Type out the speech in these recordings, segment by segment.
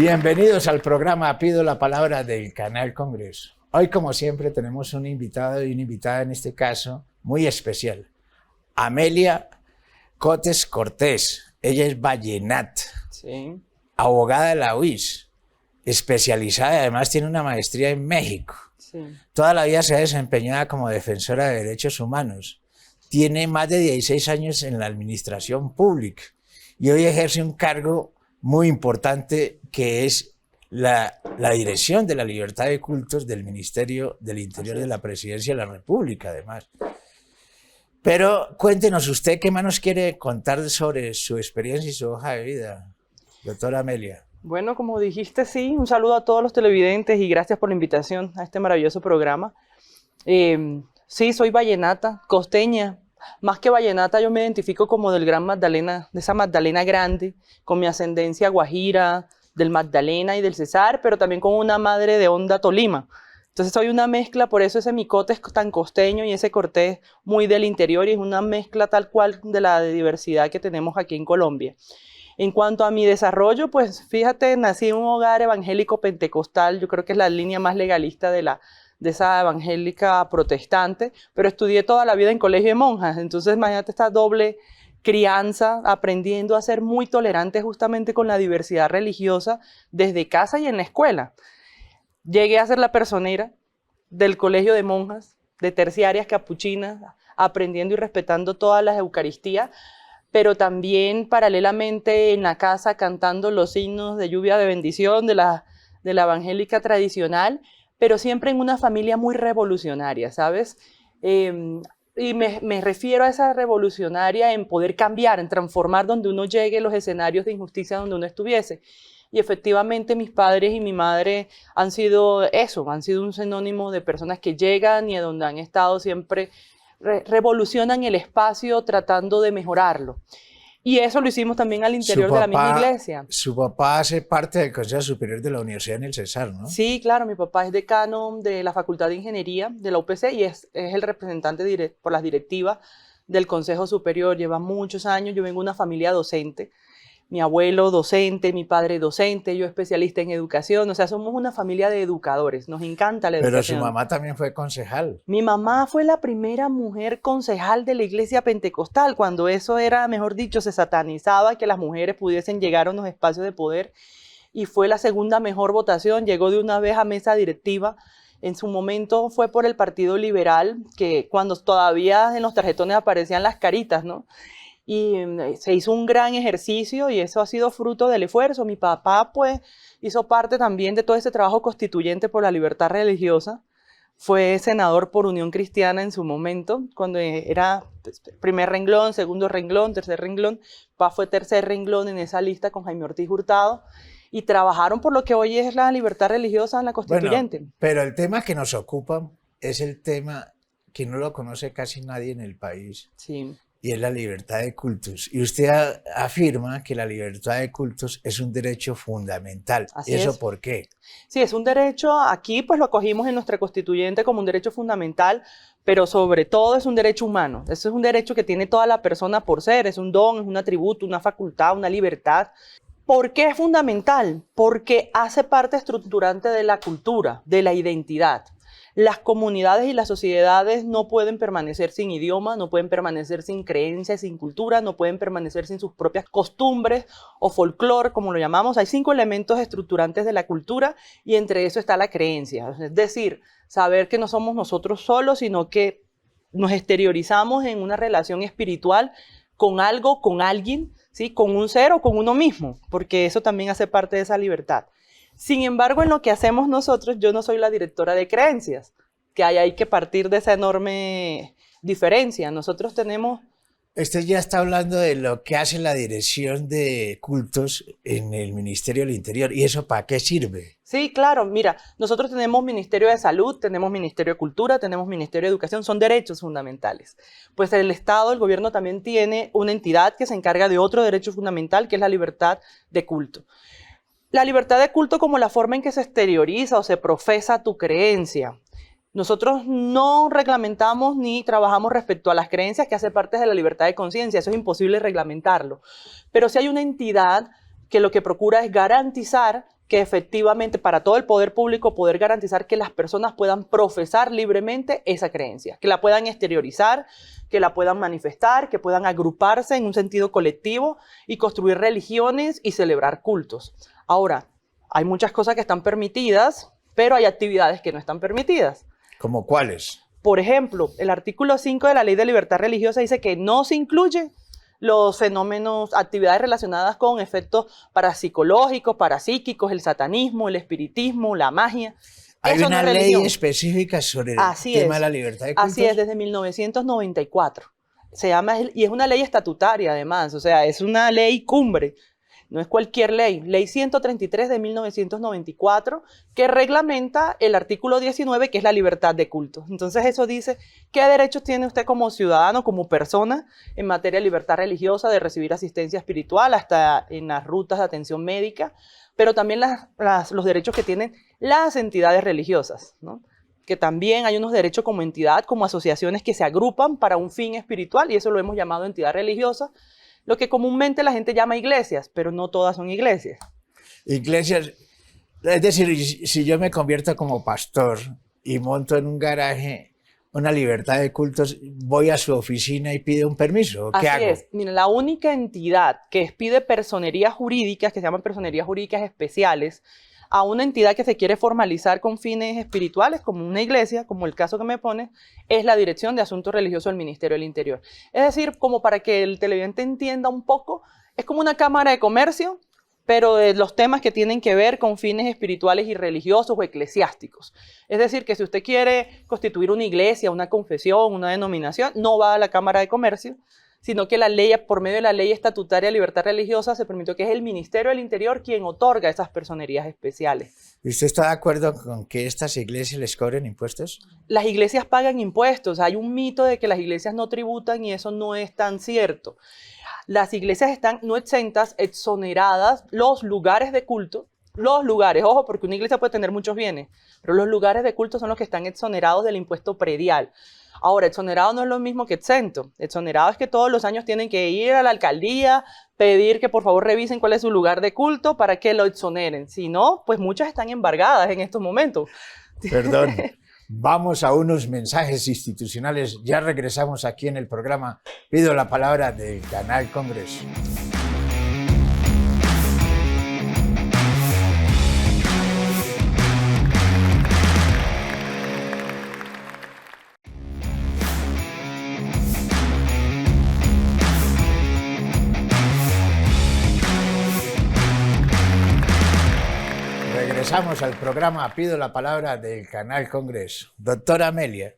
Bienvenidos al programa Pido la Palabra del Canal Congreso. Hoy, como siempre, tenemos un invitado y una invitada, en este caso, muy especial. Amelia Cotes Cortés. Ella es vallenata, Sí. abogada de la UIS, especializada y además tiene una maestría en México. Sí. Toda la vida se ha desempeñado como defensora de derechos humanos. Tiene más de 16 años en la administración pública y hoy ejerce un cargo muy importante que es la dirección de la libertad de cultos del Ministerio del Interior de la Presidencia de la República, además. Pero cuéntenos usted qué más nos quiere contar sobre su experiencia y su hoja de vida, doctora Amelia. Bueno, como dijiste, sí, un saludo a todos los televidentes y gracias por la invitación a este maravilloso programa. Sí, soy vallenata, costeña. Más que vallenata, yo me identifico como del Gran Magdalena, de esa Magdalena grande, con mi ascendencia guajira, del Magdalena y del Cesar, pero también con una madre de Honda, Tolima. Entonces soy una mezcla, por eso ese mi cote es tan costeño y ese cortés muy del interior, y es una mezcla tal cual de la diversidad que tenemos aquí en Colombia. En cuanto a mi desarrollo, pues fíjate, nací en un hogar evangélico pentecostal, yo creo que es la línea más legalista de esa evangélica protestante, pero estudié toda la vida en colegio de monjas, entonces imagínate esta doble crianza, aprendiendo a ser muy tolerante justamente con la diversidad religiosa desde casa y en la escuela. Llegué a ser la personera del colegio de monjas, de terciarias capuchinas, aprendiendo y respetando todas las eucaristías, pero también paralelamente en la casa cantando los himnos de lluvia de bendición de la evangélica tradicional, pero siempre en una familia muy revolucionaria, ¿sabes? Y me refiero a esa revolucionaria en poder cambiar, en transformar donde uno llegue los escenarios de injusticia donde uno estuviese. Y efectivamente mis padres y mi madre han sido eso, han sido un sinónimo de personas que llegan y donde han estado siempre revolucionan el espacio tratando de mejorarlo. Y eso lo hicimos también al interior de la misma iglesia. Su papá hace parte del Consejo Superior de la Universidad en el Cesar, ¿no? Sí, claro, mi papá es decano de la Facultad de Ingeniería de la UPC y es el representante por las directivas del Consejo Superior. Lleva muchos años, yo vengo de una familia docente. Mi abuelo docente, mi padre docente, yo especialista en educación, o sea, somos una familia de educadores, nos encanta la educación. Pero su mamá también fue concejal. Mi mamá fue la primera mujer concejal de la iglesia pentecostal, cuando eso era, mejor dicho, se satanizaba que las mujeres pudiesen llegar a unos espacios de poder, y fue la segunda mejor votación, llegó de una vez a mesa directiva. En su momento fue por el Partido Liberal, que cuando todavía en los tarjetones aparecían las caritas, ¿no? Y se hizo un gran ejercicio y eso ha sido fruto del esfuerzo. Mi papá pues hizo parte también de todo ese trabajo constituyente por la libertad religiosa. Fue senador por Unión Cristiana en su momento, cuando era primer renglón, segundo renglón, tercer renglón. Papá fue tercer renglón en esa lista con Jaime Ortiz Hurtado y trabajaron por lo que hoy es la libertad religiosa en la constituyente. Bueno, pero el tema que nos ocupa es el tema que no lo conoce casi nadie en el país. Sí. Y es la libertad de cultos. Y usted afirma que la libertad de cultos es un derecho fundamental. Así ¿Eso es. por qué? Sí, es un derecho, aquí pues lo acogimos en nuestra constituyente como un derecho fundamental, pero sobre todo es un derecho humano. Eso es un derecho que tiene toda la persona por ser, es un don, es un atributo, una facultad, una libertad. ¿Por qué es fundamental? Porque hace parte estructurante de la cultura, de la identidad. Las comunidades y las sociedades no pueden permanecer sin idioma, no pueden permanecer sin creencias, sin cultura, no pueden permanecer sin sus propias costumbres o folclore, como lo llamamos. Hay 5 elementos estructurantes de la cultura y entre eso está la creencia. Es decir, saber que no somos nosotros solos, sino que nos exteriorizamos en una relación espiritual con algo, con alguien, ¿sí? Con un ser o con uno mismo, porque eso también hace parte de esa libertad. Sin embargo, en lo que hacemos nosotros, yo no soy la directora de creencias, que hay que partir de esa enorme diferencia. Nosotros tenemos... Usted ya está hablando de lo que hace la dirección de cultos en el Ministerio del Interior. ¿Y eso para qué sirve? Sí, claro. Mira, nosotros tenemos Ministerio de Salud, tenemos Ministerio de Cultura, tenemos Ministerio de Educación. Son derechos fundamentales. Pues el Estado, el gobierno también tiene una entidad que se encarga de otro derecho fundamental, que es la libertad de culto. La libertad de culto como la forma en que se exterioriza o se profesa tu creencia. Nosotros no reglamentamos ni trabajamos respecto a las creencias, que hace parte de la libertad de conciencia. Eso es imposible reglamentarlo. Pero sí hay una entidad que lo que procura es garantizar que efectivamente para todo el poder público poder garantizar que las personas puedan profesar libremente esa creencia, que la puedan exteriorizar, que la puedan manifestar, que puedan agruparse en un sentido colectivo y construir religiones y celebrar cultos. Ahora, hay muchas cosas que están permitidas, pero hay actividades que no están permitidas. ¿Cómo cuáles? Por ejemplo, el artículo 5 de la Ley de Libertad Religiosa dice que no se incluye los fenómenos, actividades relacionadas con efectos parapsicológicos, parapsíquicos, el satanismo, el espiritismo, la magia. Hay Eso una no es ley religión. específica sobre el Así tema es. de la libertad de cultos. Así es, desde 1994. Se llama, y es una ley estatutaria además, o sea, es una ley cumbre. No es cualquier ley. Ley 133 de 1994, que reglamenta el artículo 19, que es la libertad de culto. Entonces eso dice qué derechos tiene usted como ciudadano, como persona, en materia de libertad religiosa, de recibir asistencia espiritual, hasta en las rutas de atención médica, pero también los derechos que tienen las entidades religiosas, ¿no? Que también hay unos derechos como entidad, como asociaciones que se agrupan para un fin espiritual, y eso lo hemos llamado entidad religiosa, lo que comúnmente la gente llama iglesias, pero no todas son iglesias. Iglesias, es decir, si yo me convierto como pastor y monto en un garaje una libertad de cultos, voy a su oficina y pido un permiso. ¿Qué hago? Así es. Mira, la única entidad que pide personerías jurídicas, que se llaman personerías jurídicas especiales, a una entidad que se quiere formalizar con fines espirituales, como una iglesia, como el caso que me pones, es la Dirección de Asuntos Religiosos del Ministerio del Interior. Es decir, como para que el televidente entienda un poco, es como una cámara de comercio, pero de los temas que tienen que ver con fines espirituales y religiosos o eclesiásticos. Es decir, que si usted quiere constituir una iglesia, una confesión, una denominación, no va a la Cámara de Comercio, sino que la ley, por medio de la Ley Estatutaria de Libertad Religiosa, se permitió que es el Ministerio del Interior quien otorga esas personerías especiales. ¿Y usted está de acuerdo con que estas iglesias les cobren impuestos? Las iglesias pagan impuestos. Hay un mito de que las iglesias no tributan y eso no es tan cierto. Las iglesias están no exentas, exoneradas, los lugares de culto. Los lugares, ojo, porque una iglesia puede tener muchos bienes, pero los lugares de culto son los que están exonerados del impuesto predial. Ahora, exonerado no es lo mismo que exento. Exonerado es que todos los años tienen que ir a la alcaldía, pedir que por favor revisen cuál es su lugar de culto para que lo exoneren. Si no, pues muchas están embargadas en estos momentos. Perdón, vamos a unos mensajes institucionales. Ya regresamos aquí en el programa. Pido la palabra del Canal Congreso. Regresamos al programa Pido la palabra del Canal Congreso. Doctora Amelia,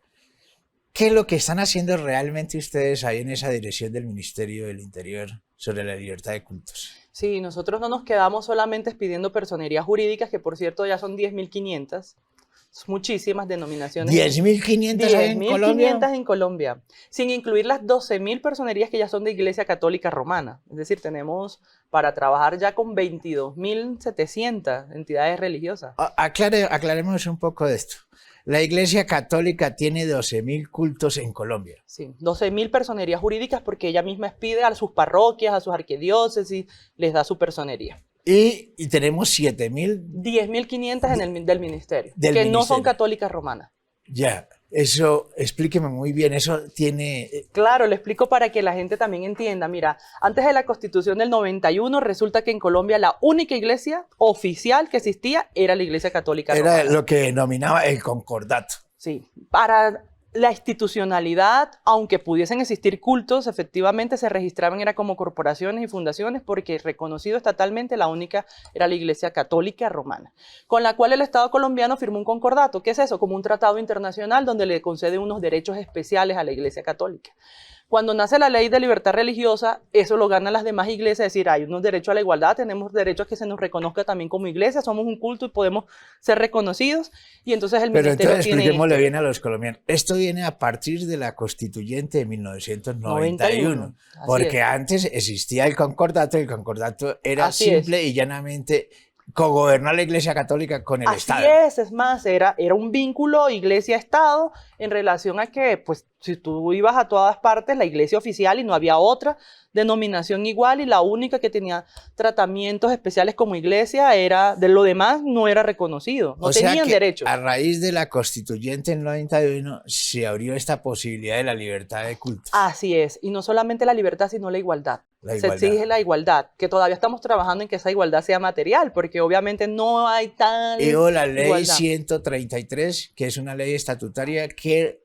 ¿qué es lo que están haciendo realmente ustedes ahí en esa dirección del Ministerio del Interior sobre la libertad de cultos? Sí, nosotros no nos quedamos solamente pidiendo personerías jurídicas, que por cierto ya son 10.500. Muchísimas denominaciones. 10.500 en Colombia. 10.500 en Colombia, sin incluir las 12.000 personerías que ya son de Iglesia Católica Romana. Es decir, tenemos para trabajar ya con 22.700 entidades religiosas. Aclaremos un poco de esto. La Iglesia Católica tiene 12.000 cultos en Colombia. Sí, 12.000 personerías jurídicas porque ella misma expide a sus parroquias, a sus arquidiócesis, les da su personería. Y tenemos 7.000. 10.500 del ministerio, del que no ministerio. son católicas romanas. Ya, eso, explíqueme muy bien, eso tiene... Claro, le explico para que la gente también entienda. Mira, antes de la Constitución del 91, resulta que en Colombia la única iglesia oficial que existía era la Iglesia Católica Romana. Era lo que denominaba el concordato. Sí, para la institucionalidad, aunque pudiesen existir cultos, efectivamente se registraban era como corporaciones y fundaciones porque reconocido estatalmente la única era la Iglesia Católica Romana, con la cual el Estado colombiano firmó un concordato. ¿Qué es eso? Como un tratado internacional donde le concede unos derechos especiales a la Iglesia Católica. Cuando nace la Ley de Libertad Religiosa, eso lo ganan las demás iglesias, es decir, hay unos derechos a la igualdad, tenemos derechos a que se nos reconozca también como iglesia, somos un culto y podemos ser reconocidos, y entonces el ministerio Pero entonces tiene... expliquémosle bien a los colombianos. Esto viene a partir de la Constituyente de 1991, porque es. antes existía el concordato, y el concordato era Así simple y llanamente cogobernar la Iglesia Católica con el Así Estado. es más, era un vínculo iglesia-estado en relación a que, pues, si tú ibas a todas partes, la iglesia oficial y no había otra denominación igual y la única que tenía tratamientos especiales como iglesia era, de lo demás no era reconocido, no O sea tenían que derechos. a raíz de la constituyente en 91 se abrió esta posibilidad de la libertad de culto. Así es, y no solamente la libertad, sino la igualdad. La Se igualdad. exige la igualdad, que todavía estamos trabajando en que esa igualdad sea material, porque obviamente no hay tal Y hubo la ley igualdad. 133, que es una ley estatutaria que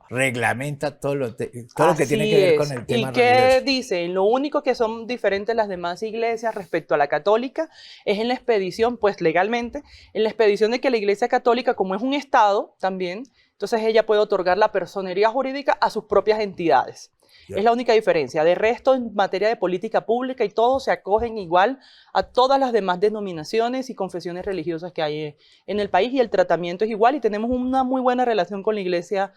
reglamenta todo lo que tiene que ver con el tema ¿Y qué religioso. dice? Lo único que son diferentes las demás iglesias respecto a la católica es en la expedición, pues legalmente, en la expedición de que la iglesia católica, como es un estado también, entonces ella puede otorgar la personería jurídica a sus propias entidades. Ya. Es la única diferencia. De resto, en materia de política pública y todo, se acogen igual a todas las demás denominaciones y confesiones religiosas que hay en el país y el tratamiento es igual y tenemos una muy buena relación con la iglesia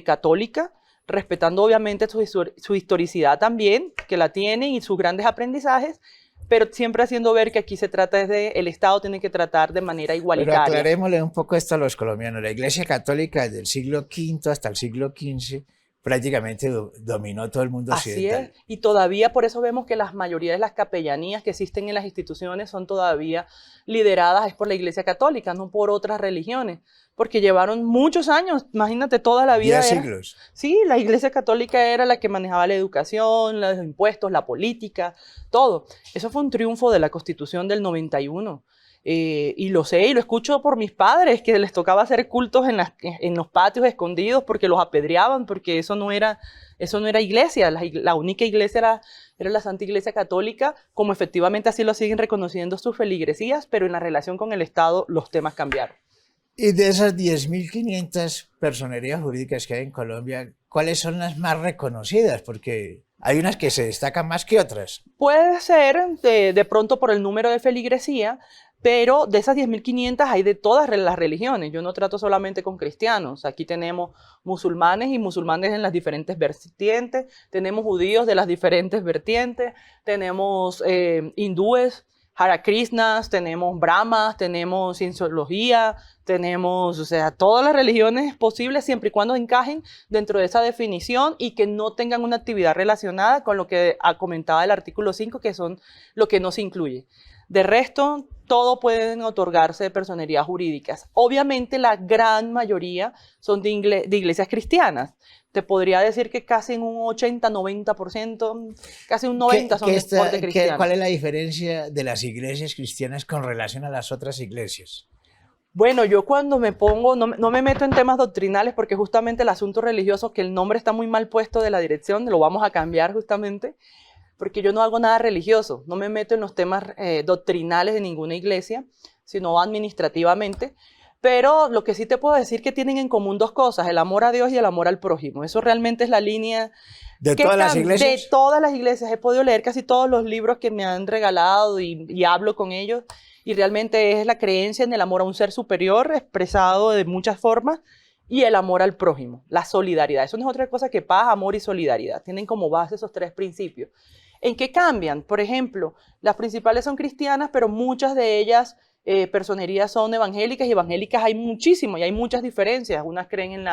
católica, respetando obviamente su historicidad también, que la tiene, y sus grandes aprendizajes, pero siempre haciendo ver que aquí se trata el Estado tiene que tratar de manera Pero igualitaria. aclarémosle un poco esto a los colombianos. La Iglesia Católica desde el siglo V hasta el siglo XV prácticamente dominó todo el mundo Así occidental. es, y todavía por eso vemos que la mayoría de las capellanías que existen en las instituciones son todavía lideradas es por la Iglesia Católica, no por otras religiones, porque llevaron muchos años, imagínate toda la vida. 10 siglos. Sí, la Iglesia Católica era la que manejaba la educación, los impuestos, la política, todo. Eso fue un triunfo de la Constitución del 91. Y lo sé y lo escucho por mis padres, que les tocaba hacer cultos en los patios escondidos porque los apedreaban, porque eso no era iglesia. La única iglesia era la Santa Iglesia Católica, como efectivamente así lo siguen reconociendo sus feligresías, pero en la relación con el Estado los temas cambiaron. Y de esas 10.500 personerías jurídicas que hay en Colombia, ¿cuáles son las más reconocidas? Porque hay unas que se destacan más que otras. Puede ser de pronto por el número de feligresía, pero de esas 10.500 hay de todas las religiones. Yo no trato solamente con cristianos. Aquí tenemos musulmanes y musulmanes en las diferentes vertientes. Tenemos judíos de las diferentes vertientes. Tenemos hindúes, Hare Krishnas, tenemos brahmas, tenemos cienciología, tenemos, o sea, todas las religiones posibles siempre y cuando encajen dentro de esa definición y que no tengan una actividad relacionada con lo que comentaba el artículo 5, que son lo que no se incluye. De resto, todo pueden otorgarse personerías jurídicas. Obviamente, la gran mayoría son de iglesias cristianas. Te podría decir que casi en un 80-90%, casi un 90% son de corte cristiano. ¿Cuál es la diferencia de las iglesias cristianas con relación a las otras iglesias? Bueno, yo cuando me pongo, no me meto en temas doctrinales porque justamente el asunto religioso, que el nombre está muy mal puesto de la dirección, lo vamos a cambiar justamente, porque yo no hago nada religioso, no me meto en los temas doctrinales de ninguna iglesia, sino administrativamente. Pero lo que sí te puedo decir que tienen en común dos cosas, el amor a Dios y el amor al prójimo. Eso realmente es la línea. ¿De todas las iglesias? De todas las iglesias. He podido leer casi todos los libros que me han regalado y hablo con ellos. Y realmente es la creencia en el amor a un ser superior expresado de muchas formas y el amor al prójimo, la solidaridad. Eso no es otra cosa que paz, amor y solidaridad. Tienen como base esos tres principios. ¿En qué cambian? Por ejemplo, las principales son cristianas, pero muchas de ellas personerías son evangélicas y evangélicas hay muchísimo y hay muchas diferencias. Unas creen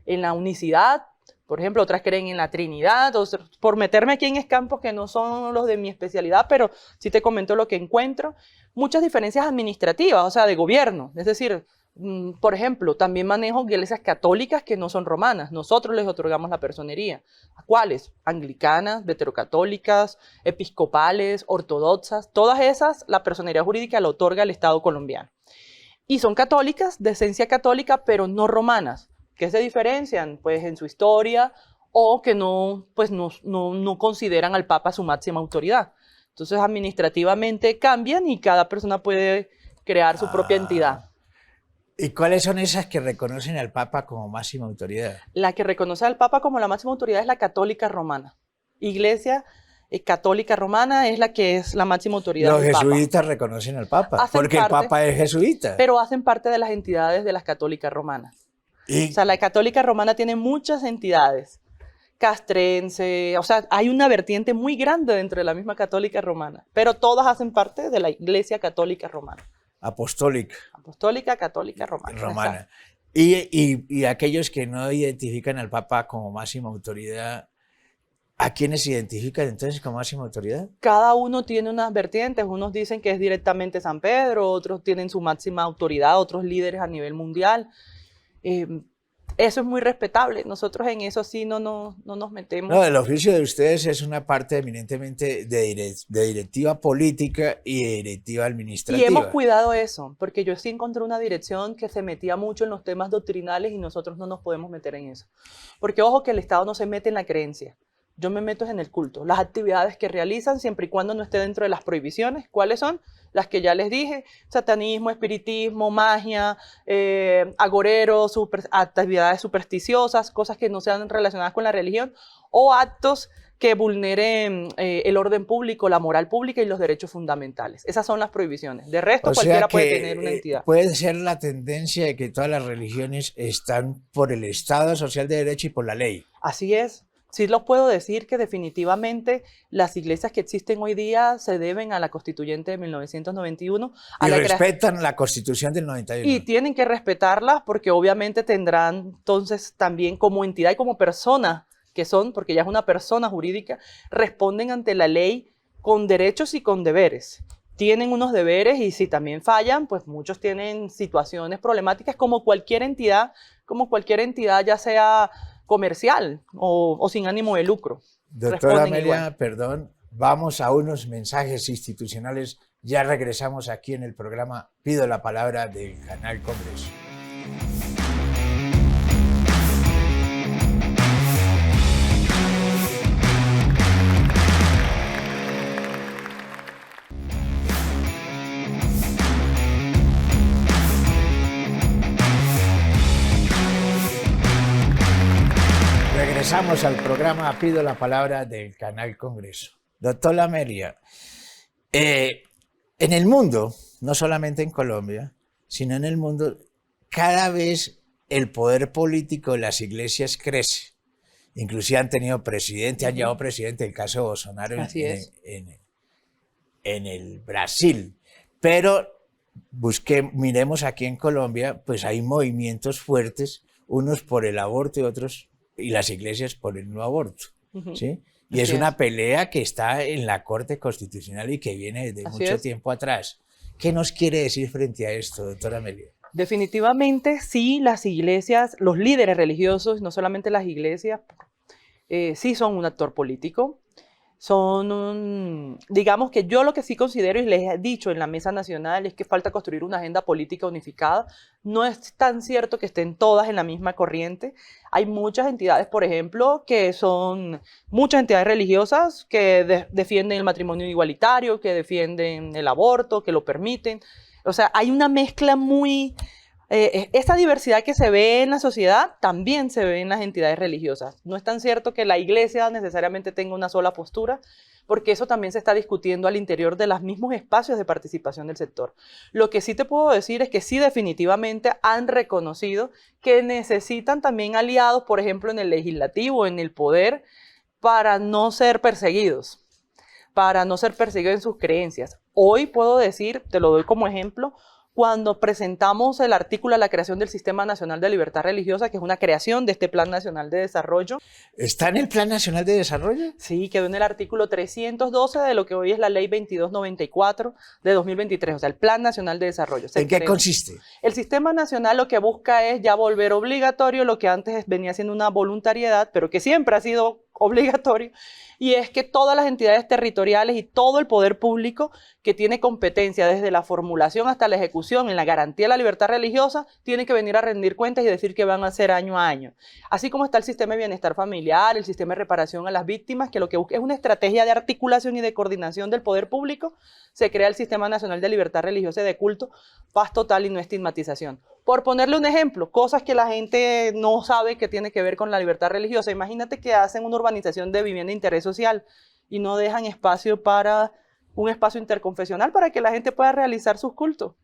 en la unicidad, por ejemplo, otras creen en la Trinidad. Por meterme aquí en campos que no son los de mi especialidad, pero sí te comento lo que encuentro. Muchas diferencias administrativas, o sea, de gobierno. Es decir, por ejemplo, también manejo iglesias católicas que no son romanas. Nosotros les otorgamos la personería. ¿A cuáles? Anglicanas, veterocatólicas, episcopales, ortodoxas. Todas esas, la personería jurídica la otorga el Estado colombiano. Y son católicas, de esencia católica, pero no romanas. ¿Qué se diferencian? Pues en su historia o que no consideran al Papa su máxima autoridad. Entonces, administrativamente cambian y cada persona puede crear su propia entidad. ¿Y cuáles son esas que reconocen al Papa como máxima autoridad? La que reconoce al Papa como la máxima autoridad es la católica romana. Iglesia católica romana es la que es la máxima autoridad Los del Papa. jesuitas reconocen al Papa, Hacen porque parte, el Papa es jesuita. Pero hacen parte de las entidades de las católicas romanas. ¿Y? O sea, la católica romana tiene muchas entidades castrense, o sea, hay una vertiente muy grande dentro de la misma católica romana, pero todas hacen parte de la Iglesia Católica Romana. Apostólica. Apostólica, católica, romana. Romana. Y aquellos que no identifican al Papa como máxima autoridad, ¿a quiénes se identifican entonces como máxima autoridad? Cada uno tiene unas vertientes, unos dicen que es directamente San Pedro, otros tienen su máxima autoridad, otros líderes a nivel mundial. Eso es muy respetable, nosotros en eso sí no nos metemos. No, el oficio de ustedes es una parte eminentemente de directiva política y de directiva administrativa. Y hemos cuidado eso, porque yo sí encontré una dirección que se metía mucho en los temas doctrinales y nosotros no nos podemos meter en eso. Porque ojo que el Estado no se mete en la creencia. Yo me meto en el culto, las actividades que realizan siempre y cuando no esté dentro de las prohibiciones. ¿Cuáles son? Las que ya les dije: satanismo, espiritismo, magia, agoreros, actividades supersticiosas, cosas que no sean relacionadas con la religión, o actos que vulneren el orden público, la moral pública y los derechos fundamentales. Esas son las prohibiciones. De resto, cualquiera puede tener una entidad. Puede ser la tendencia de que todas las religiones están por el Estado social de derecho y por la ley. Así es. Sí los puedo decir que definitivamente las iglesias que existen hoy día se deben a la Constituyente de 1991. Y respetan la Constitución del 91. Y tienen que respetarla porque obviamente tendrán entonces también como entidad y como persona que son, porque ya es una persona jurídica, responden ante la ley con derechos y con deberes. Tienen unos deberes y si también fallan, pues muchos tienen situaciones problemáticas como cualquier entidad ya sea comercial o sin ánimo de lucro. Doctora Amelia, perdón, vamos a unos mensajes institucionales. Ya regresamos aquí en el programa Pido la Palabra del Canal Congreso. Regresamos al programa Pido la Palabra del Canal Congreso. Doctora Amelia, en el mundo, no solamente en Colombia, sino en el mundo, cada vez el poder político de las iglesias crece. Inclusive han tenido presidente, han llevado presidente, el caso de Bolsonaro en el Brasil. Pero miremos aquí en Colombia, pues hay movimientos fuertes, unos por el aborto y otros, y las iglesias por el no aborto, ¿sí? Y es una pelea que está en la Corte Constitucional y que viene desde mucho tiempo atrás. ¿Qué nos quiere decir frente a esto, doctora Amelia? Definitivamente sí, las iglesias, los líderes religiosos, no solamente las iglesias, sí son un actor político. Digamos que yo lo que sí considero y les he dicho en la Mesa Nacional es que falta construir una agenda política unificada. No es tan cierto que estén todas en la misma corriente. Hay muchas entidades, por ejemplo, que son muchas entidades religiosas que defienden el matrimonio igualitario, que defienden el aborto, que lo permiten. O sea, hay una mezcla muy... esa diversidad que se ve en la sociedad también se ve en las entidades religiosas. No es tan cierto que la iglesia necesariamente tenga una sola postura, porque eso también se está discutiendo al interior de los mismos espacios de participación del sector. Lo que sí te puedo decir es que sí definitivamente han reconocido que necesitan también aliados, por ejemplo, en el legislativo, en el poder, para no ser perseguidos en sus creencias. Hoy puedo decir, te lo doy como ejemplo, cuando presentamos el artículo a la creación del Sistema Nacional de Libertad Religiosa, que es una creación de este Plan Nacional de Desarrollo. ¿Está en el Plan Nacional de Desarrollo? Sí, quedó en el artículo 312 de lo que hoy es la Ley 2294 de 2023, o sea, el Plan Nacional de Desarrollo. ¿En qué consiste? El Sistema Nacional lo que busca es ya volver obligatorio lo que antes venía siendo una voluntariedad, pero que siempre ha sido obligatorio, y es que todas las entidades territoriales y todo el poder público que tiene competencia desde la formulación hasta la ejecución en la garantía de la libertad religiosa, tiene que venir a rendir cuentas y decir qué van a hacer año a año. Así como está el sistema de bienestar familiar, el sistema de reparación a las víctimas, que lo que busca es una estrategia de articulación y de coordinación del poder público, se crea el Sistema Nacional de Libertad Religiosa y de Culto, paz total y no estigmatización. Por ponerle un ejemplo, cosas que la gente no sabe que tiene que ver con la libertad religiosa. Imagínate que hacen una urbanización de vivienda de interés social y no dejan espacio para un espacio interconfesional para que la gente pueda realizar sus cultos.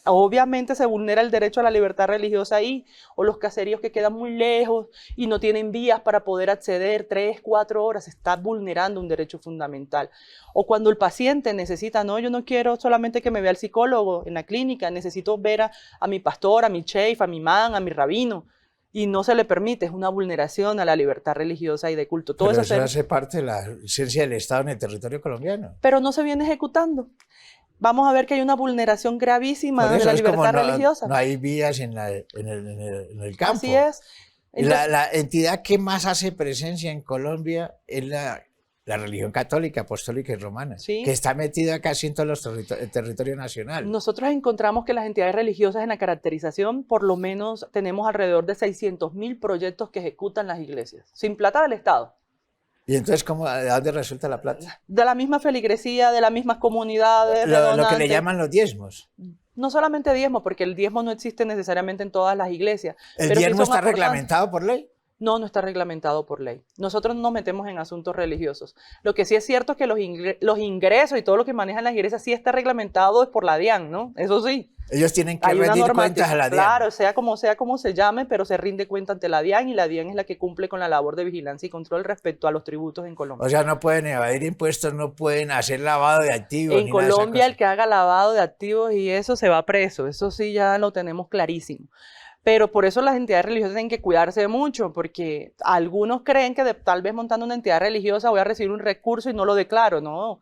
obviamente se vulnera el derecho a la libertad religiosa ahí, o los caseríos que quedan muy lejos y no tienen vías para poder acceder 3, 4 horas, se está vulnerando un derecho fundamental. O cuando el paciente necesita, no, yo no quiero solamente que me vea el psicólogo en la clínica, necesito ver a mi pastor, a mi sheif, a mi imán, a mi rabino, y no se le permite, es una vulneración a la libertad religiosa y de culto. Todo Pero eso eso hace parte de la esencia del Estado en el territorio colombiano. pero no se viene ejecutando. Vamos a ver que hay una vulneración gravísima Por de eso la es como libertad religiosa. no hay vías en el campo. Así es. Y la entidad que más hace presencia en Colombia es la religión católica, apostólica y romana, Sí. que está metida casi en todos los el territorio nacional. Nosotros encontramos que las entidades religiosas en la caracterización, por lo menos tenemos alrededor de 600.000 proyectos que ejecutan las iglesias, sin plata del Estado. Y entonces, ¿de dónde resulta la plata? De la misma feligresía, de las mismas comunidades. Lo que le llaman los diezmos. No solamente diezmo, porque el diezmo no existe necesariamente en todas las iglesias. ¿El pero diezmo sí son está reglamentado por ley? No, no está reglamentado por ley. Nosotros no nos metemos en asuntos religiosos. Lo que sí es cierto es que los ingresos y todo lo que manejan las iglesias sí está reglamentado es por la DIAN, ¿no? Eso sí. Ellos tienen que Hay una rendir normativa, cuentas a la DIAN. claro, sea como se llame, pero se rinde cuenta ante la DIAN y la DIAN es la que cumple con la labor de vigilancia y control respecto a los tributos en Colombia. O sea, no pueden evadir impuestos, no pueden hacer lavado de activos. En Colombia el que haga lavado de activos y eso se va preso, eso sí ya lo tenemos clarísimo. Pero por eso las entidades religiosas tienen que cuidarse mucho, porque algunos creen que tal vez montando una entidad religiosa voy a recibir un recurso y no lo declaro, no.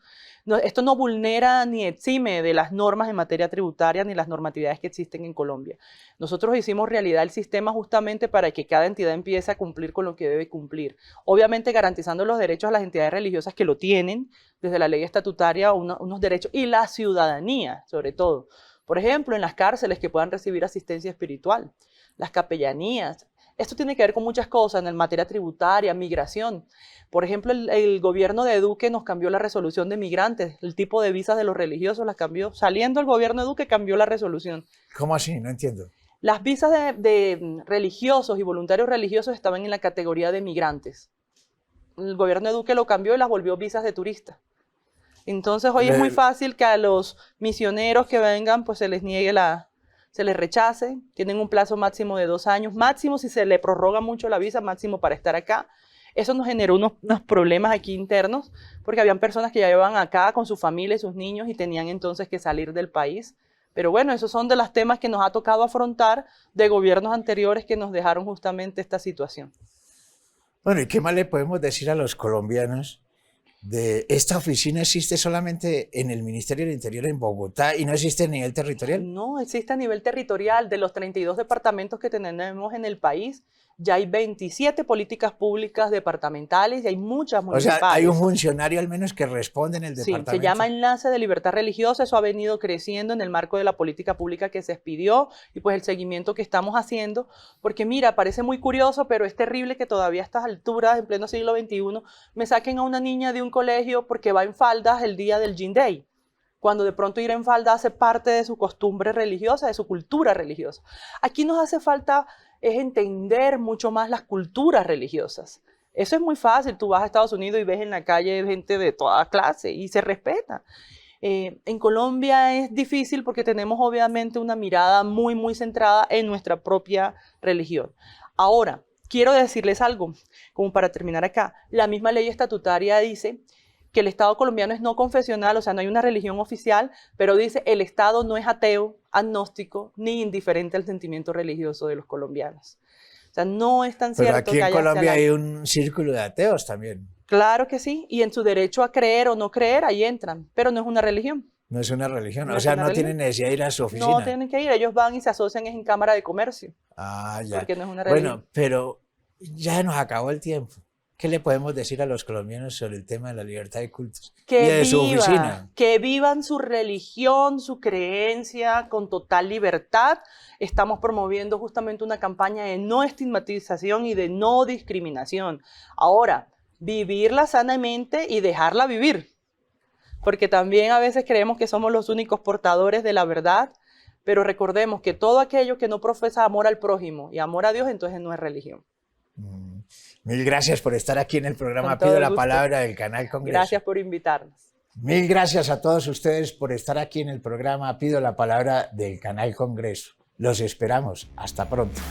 Esto no vulnera ni exime de las normas en materia tributaria ni las normatividades que existen en Colombia. Nosotros hicimos realidad el sistema justamente para que cada entidad empiece a cumplir con lo que debe cumplir. Obviamente garantizando los derechos a las entidades religiosas que lo tienen, desde la ley estatutaria, unos derechos, y la ciudadanía, sobre todo. Por ejemplo, en las cárceles que puedan recibir asistencia espiritual, las capellanías. Esto tiene que ver con muchas cosas en materia tributaria, migración. Por ejemplo, el gobierno de Duque nos cambió la resolución de migrantes, el tipo de visas de los religiosos las cambió. Saliendo el gobierno de Duque cambió la resolución. ¿Cómo así? No entiendo. Las visas de religiosos y voluntarios religiosos estaban en la categoría de migrantes. El gobierno de Duque lo cambió y las volvió visas de turistas. Entonces hoy es muy fácil que a los misioneros que vengan pues se les niegue se les rechace, tienen un plazo máximo de 2 años, máximo si se le prorroga mucho la visa, máximo para estar acá. Eso nos generó unos problemas aquí internos, porque habían personas que ya llevaban acá con su familia y sus niños y tenían entonces que salir del país. Pero bueno, esos son de los temas que nos ha tocado afrontar de gobiernos anteriores que nos dejaron justamente esta situación. Bueno, ¿y qué más le podemos decir a los colombianos? ¿Esta oficina existe solamente en el Ministerio del Interior en Bogotá y no existe a nivel territorial? No, existe a nivel territorial. De los 32 departamentos que tenemos en el país, ya hay 27 políticas públicas departamentales y hay muchas municipales. O sea, hay un funcionario al menos que responde en el departamento. Sí, se llama Enlace de Libertad Religiosa, eso ha venido creciendo en el marco de la política pública que se expidió y pues el seguimiento que estamos haciendo, porque mira, parece muy curioso, pero es terrible que todavía a estas alturas, en pleno siglo XXI, me saquen a una niña de un colegio porque va en faldas el día del Jean Day, cuando de pronto ir en falda hace parte de su costumbre religiosa, de su cultura religiosa. Aquí nos hace falta es entender mucho más las culturas religiosas. Eso es muy fácil, tú vas a Estados Unidos y ves en la calle gente de toda clase y se respeta. En Colombia es difícil porque tenemos obviamente una mirada muy, muy centrada en nuestra propia religión. Ahora, quiero decirles algo, como para terminar acá. La misma ley estatutaria dice que el Estado colombiano es no confesional, o sea, no hay una religión oficial, pero dice el Estado no es ateo, agnóstico, ni indiferente al sentimiento religioso de los colombianos. O sea, no es tan cierto que haya... Pero aquí en Colombia hay un círculo de ateos también. Claro que sí, y en su derecho a creer o no creer, ahí entran, pero no es una religión. No es una religión, o sea, no tienen necesidad de ir a su oficina. No tienen que ir, ellos van y se asocian en Cámara de Comercio. Ah, ya. Porque no es una religión. Bueno, pero ya nos acabó el tiempo. ¿Qué le podemos decir a los colombianos sobre el tema de la libertad de cultos y de su oficina? Que vivan su religión, su creencia con total libertad. Estamos promoviendo justamente una campaña de no estigmatización y de no discriminación. Ahora, vivirla sanamente y dejarla vivir. Porque también a veces creemos que somos los únicos portadores de la verdad, pero recordemos que todo aquello que no profesa amor al prójimo y amor a Dios, entonces no es religión. Mil gracias por estar aquí en el programa Pido la Palabra del canal Congreso. Gracias por invitarnos. Mil gracias a todos ustedes por estar aquí en el programa Pido la Palabra del Canal Congreso. Los esperamos. Hasta pronto.